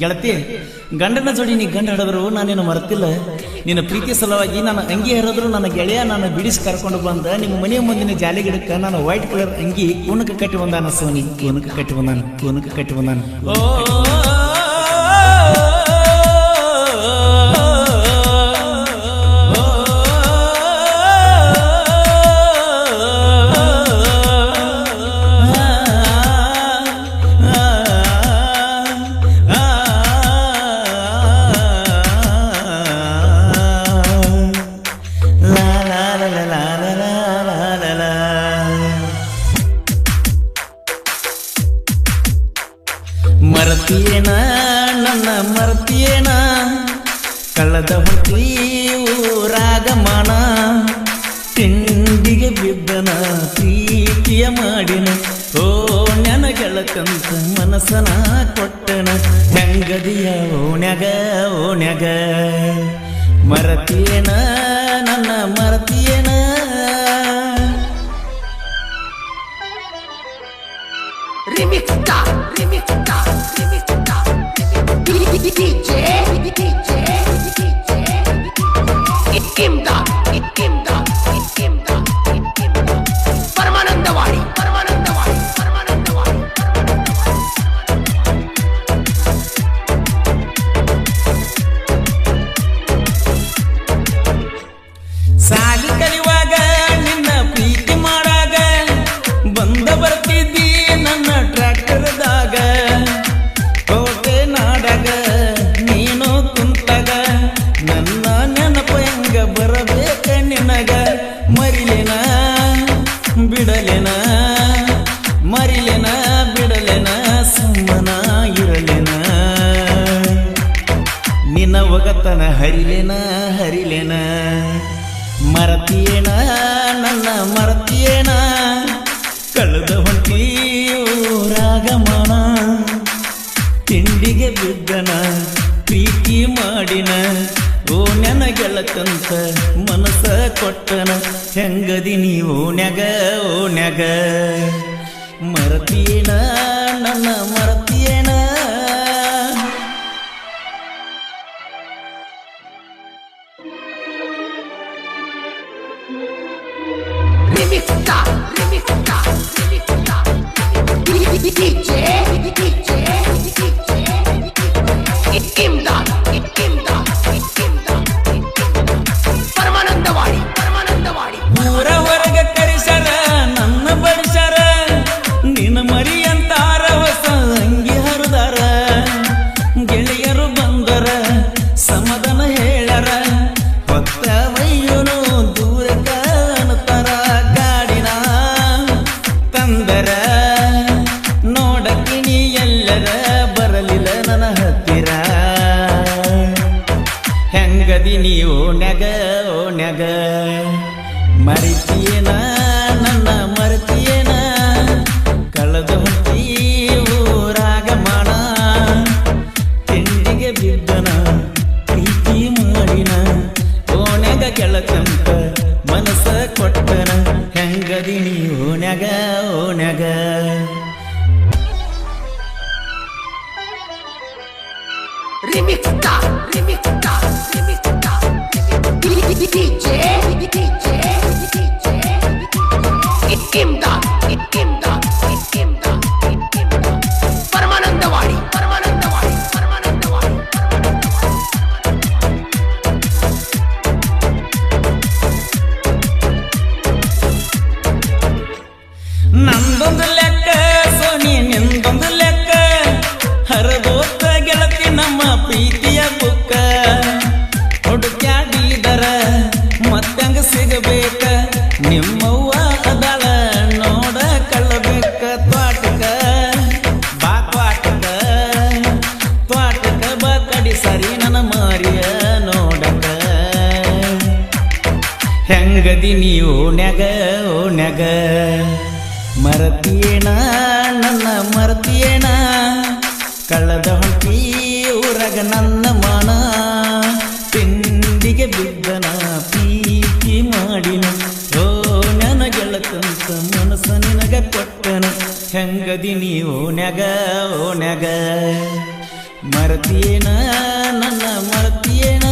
ಗೆಳತಿ, ಗಂಡನ ಜೋಡಿ ನೀ ಗಂಡ ಹಿಡಿದ್ರು ನಾನೇನು ಮರ್ತಿಲ್ಲ. ನಿನ್ನ ಪ್ರೀತಿ ಸಲುವಾಗಿ ನಾನು ಅಂಗಿ ಹರಿದ್ರು ನನ್ನ ಗೆಳೆಯ ನಾನು ಬಿಡಿಸಿ ಕರ್ಕೊಂಡು ಬಂದ ನಿಮ್ಮ ಮನೆಯ ಮುಂದಿನ ಜಾಲಿ ಗಿಡಕ್ಕೆ ನಾನು ವೈಟ್ ಕಲರ್ ಅಂಗಿ ಕೂನಕ್ಕೆ ಕಟ್ಟಿ ಬಂದಾನ. ಸೋನಿ ಕೂನಕ್ಕೆ ಕಟ್ಟಿ ಬಂದಾನ. ಓ ಮರತಿಯೇನ ನನ್ನ ಮರತಿಯೇನ ಕಳ್ಳದ ಹೊಟ್ಟಿ ಊರಾಗಮಾನ ತಿಂಡಿಗೆ ಬಿದ್ದನ ಪ್ರೀತಿಯ ಮಾಡಿನ ಓ ನೆನಗೆಳಕಂತ ಮನಸನ ಕೊಟ್ಟನ ಹೆಂಗದಿಯ ಓಣ್ಯಾಗ ಮರತಿಯೇನ ನನ್ನ ಮರತಿಯೇನ ಪರಮಾನಂದವಾಡಿ ಸಾಲಿ ಕಲಿಯುವಾಗ ನಿನ್ನ ಪ್ರೀತಿ ಮಾಡಾಗ ಬಂದ ಬರ್ತಿದ್ದಿ ನನ್ನ ಟ್ರ್ಯಾಕ್ಟರ್ದಾಗ ಕೋಟೆ ನಾಡಾಗ ನೀನು ಕುಂತಾಗ ನನ್ನ ನೆನಪು ಹೆಂಗ ಬರಬೇಕ ನಿನಗ ಮರಿಲೇನ ಬಿಡಲೇನ ಸುಮ್ಮನ ಇರಲೇನ ನಿನ್ನ ಒಗತನ ಹರಿಲೇನ ಮರತಿಯೇನ ನನ್ನ ಮರತಿಯೇನ ಕಳೆದ ಹೊಂಟಿ ಊರಾಗಮಾನ ತಿಂಡಿಗೆ ಬಿದ್ದನ ಪ್ರೀತಿ ಮಾಡಿನ ಓ ನೆನಗೆಳಕಂತ ಮನಸ ಕೊಟ್ಟನ ಹೆಂಗದಿ ನೀವು ಓಣ್ಯಾಗ ಮರತಿಯೇನ ನನ್ನ ಮರತಿಯೇನ ಪರಮಾನಂದವಾಡಿ ಊರ ಹೊರಗ ಕರಿಸರ ನನ್ನ ಬಡಿಸರ ನಿನ್ನ ಮರಿ ಅಂತಾರ ಹೊಸ ಅಂಗಿ ಹರಿದಾರ ಗೆಳೆಯರು ಬಂದರ ಸಮಾಧಾನ ಹೇಳರ ಹೊತ್ತ ವೈಯನು ದೂರ ಕಾಣತಾರ ಗಾಡಿನ ತಂದರ ನೋಡಕಿನಿ ಎಲ್ಲರ ಬರಲಿಲ್ಲ ನನ್ನ ಹತ್ತಿರ ಹೆಂಗದಿ ನೀ ಓಣ್ಯಾಗ ಮರಿತಿಯೇನ ನನ್ನ ಮರತಿಯೇನ ಕಳೆದ ಹೊಟ್ಟಿ ಊರಾಗಮಾನ ತಿಂಡಿಗೆ ಬಿದ್ದನ ಪ್ರೀತಿ ಮಾಡಿನ ಓಣ್ಯಾಗ ಗೆಳಕಂತ ಮನಸ ಕೊಟ್ಟನ ಹೆಂಗದಿ ನೀ ಓಣ್ಯಾಗ ಪರಮಾನಂದವಾಡಿ ನಂದೊಂದು ಲೆಕ್ಕ ಸೋನಿ ನಿಂದೊಂದು ಲೆಕ್ಕ ಹರದೋತ ಗೆಳತಿ ನಮ್ಮ ಪ್ರೀತಿಯ ಬುಕ್ಕ ಹುಡುಕ್ಯಾಡಿದರ ಮತ್ತಂಗ ಸಿಗಬೇಕ ನಿಮ್ಮವ್ವ ಅದಾಳ ನೋಡ ಕಳ್ಳಬೇಕ ತ್ವಾಟಕ ಬಾ ಕಡಿ ಸರಿ ನನ್ನ ಮಾರಿಯ ನೋಡಕ ಹೆಂಗದಿ ನೀವು ಓಣ್ಯಾಗ ಮರತಿಯೇನ ನನ್ನ ಮರತಿಯೇನ ಕಳೆದ ಹೊಂಟಿ ಊರಾಗ ನನ್ನ ಮಾನ ತಿಂಡಿಗೆ ಬಿದ್ದನ ಪ್ರೀತಿ ಮಾಡಿನ ಓ ನನ್ನ ಗೆಳಕಂತ ಮನಸ್ಸ ನಿನಗ ಕೊಟ್ಟನ ಹೆಂಗದಿ ನೀ ಓಣ್ಯಾಗ ಮರತಿಯೇನ ನನ್ನ ಮರತಿಯೇನ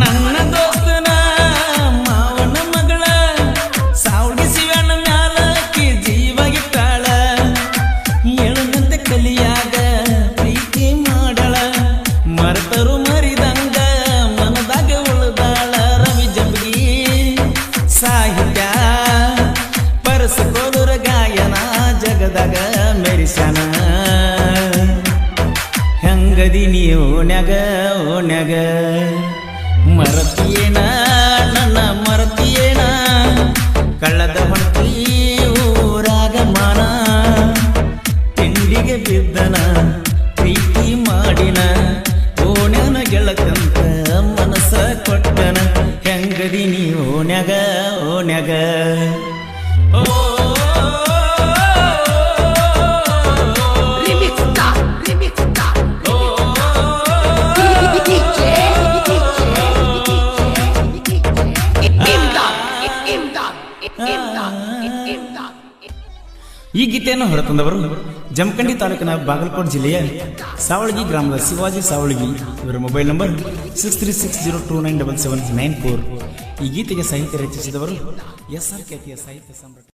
ನನ್ನ ದೋಸ್ತನ ಮಾವನ ಮಗಳ ಸಾವುಡಿ ಶಿವನ ಮ್ಯಾಲಕಿ ಜೀವ ಇಟ್ಟಾಳ ಎಳನಂತೆ ಕಲಿಯಾಗ ಪ್ರೀತಿ ಮಾಡಳ ಮರೆತರು ಮರಿದಂಗ ಮನದಾಗ ಉಳಿದಾಳ ರವಿ ಜಂಬಗಿ ಸಾಹಿತ್ಯ ಪರಸಕೋಲುರ ಗಾಯನ ಜಗದಾಗ ಮೆರಿಸನ ಹೆಂಗದಿ ನೀವು ಓಣ್ಯಾಗ ಓಣ್ಯಾಗ ಮರತಿಯೇನ ನನ್ನ ಮರತಿಯೇನ ಕಳ್ಳದ ಹೊಂಟಿ ಊರಾಗ ಮಾನ ತಿಂಡಿಗೆ ಬಿದ್ದನ ಪ್ರೀತಿ ಮಾಡಿನ ಓಣ್ಯಾನ ಗೆಳಕಂತ ಮನಸ್ಸ ಕೊಟ್ಟನ ಹೆಂಗದಿ ನೀ ಓಣ್ಯಾಗ ಓಣ್ಯಾಗ ಓ ಈ ಗೀತೆಯನ್ನು ಹೊರತಂದವರು ಜಮಖಂಡಿ ತಾಲೂಕಿನ ಬಾಗಲಕೋಟೆ ಜಿಲ್ಲೆಯ ಸಾವಳಗಿ ಗ್ರಾಮದ ಶಿವಾಜಿ ಸಾವಳಗಿ. ಇವರ ಮೊಬೈಲ್ ನಂಬರ್ 6360297794. ಈ ಗೀತೆಗೆ ಸಾಹಿತ್ಯ ರಚಿಸಿದವರು SR ಖ್ಯಾತಿಯ ಸಾಹಿತ್ಯ ಸಾಮ್ರಾಟ್